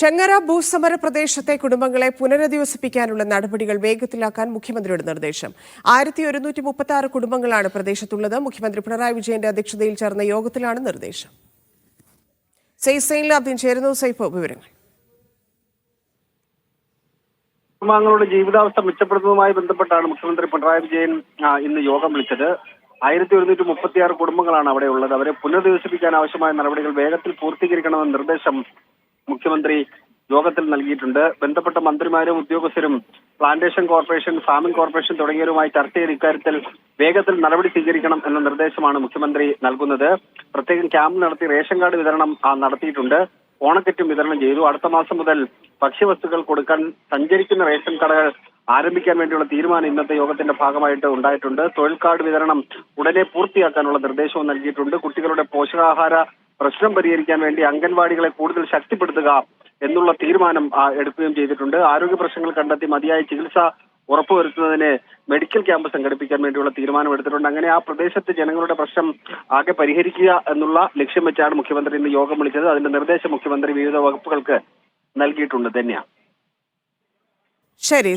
ചെങ്ങര ഭൂസമര പ്രദേശത്തെ കുടുംബങ്ങളെ പുനരധിവസിപ്പിക്കാനുള്ള നടപടികൾ വേഗത്തിലാക്കാൻ മുഖ്യമന്ത്രിയുടെ നിർദ്ദേശം. 1136 കുടുംബങ്ങളാണ് പ്രദേശത്തുള്ളത്. മുഖ്യമന്ത്രി പിണറായി വിജയന്റെ അധ്യക്ഷതയിൽ ചേർന്ന യോഗത്തിലാണ് നിർദ്ദേശം. സൈൻലാബ്ദീൻ ചേരുന്നു. സൈഫ്, വിവരങ്ങൾ. കുടുംബാംഗങ്ങളുടെ ജീവിതാവസ്ഥ മെച്ചപ്പെടുത്തുന്നതുമായി ബന്ധപ്പെട്ടാണ് മുഖ്യമന്ത്രി പിണറായി വിജയൻ ഇന്ന് യോഗം വിളിച്ചത്. 1136 കുടുംബങ്ങളാണ് അവിടെ ഉള്ളത്. അവരെ പുനരധിവസിപ്പിക്കാൻ ആവശ്യമായ നടപടികൾ വേഗത്തിൽ പൂർത്തീകരിക്കണമെന്ന നിർദ്ദേശം മുഖ്യമന്ത്രി യോഗത്തിൽ നൽകിയിട്ടുണ്ട്. ബന്ധപ്പെട്ട മന്ത്രിമാരും ഉദ്യോഗസ്ഥരും പ്ലാന്റേഷൻ കോർപ്പറേഷൻ, ഫാമിംഗ് കോർപ്പറേഷൻ തുടങ്ങിയവരുമായി ചർച്ച ചെയ്ത് ഇക്കാര്യത്തിൽ വേഗത്തിൽ നടപടി സ്വീകരിക്കണം എന്ന നിർദ്ദേശമാണ് മുഖ്യമന്ത്രി നൽകുന്നത്. പ്രത്യേകം ക്യാമ്പ് നടത്തി റേഷൻ കാർഡ് വിതരണം നടത്തിയിട്ടുണ്ട്. ഓണക്കിറ്റും വിതരണം ചെയ്തു. അടുത്ത മാസം മുതൽ ഭക്ഷ്യവസ്തുക്കൾ കൊടുക്കാൻ സഞ്ചരിക്കുന്ന റേഷൻ കടകൾ ആരംഭിക്കാൻ വേണ്ടിയുള്ള തീരുമാനം ഇന്നത്തെ യോഗത്തിന്റെ ഭാഗമായിട്ട് ഉണ്ടായിട്ടുണ്ട്. തൊഴിൽ കാർഡ് വിതരണം ഉടനെ പൂർത്തിയാക്കാനുള്ള നിർദ്ദേശവും നൽകിയിട്ടുണ്ട്. കുട്ടികളുടെ പോഷകാഹാര പ്രശ്നം പരിഹരിക്കാൻ വേണ്ടി അംഗൻവാടികളെ കൂടുതൽ ശക്തിപ്പെടുത്തുക എന്നുള്ള തീരുമാനം എടുക്കുകയും ചെയ്തിട്ടുണ്ട്. ആരോഗ്യ പ്രശ്നങ്ങൾ കണ്ടെത്തി മതിയായ ചികിത്സ ഉറപ്പുവരുത്തുന്നതിന് മെഡിക്കൽ ക്യാമ്പ് സംഘടിപ്പിക്കാൻ വേണ്ടിയുള്ള തീരുമാനം എടുത്തിട്ടുണ്ട്. അങ്ങനെ ആ പ്രദേശത്തെ ജനങ്ങളുടെ പ്രശ്നം ആകെ പരിഹരിക്കുക എന്നുള്ള ലക്ഷ്യം വെച്ചാണ് മുഖ്യമന്ത്രി ഇന്ന് യോഗം വിളിച്ചത്. അതിന്റെ നിർദ്ദേശം മുഖ്യമന്ത്രി വിവിധ വകുപ്പുകൾക്ക് നൽകിയിട്ടുണ്ട്. തന്നെയാണ്. ശരി.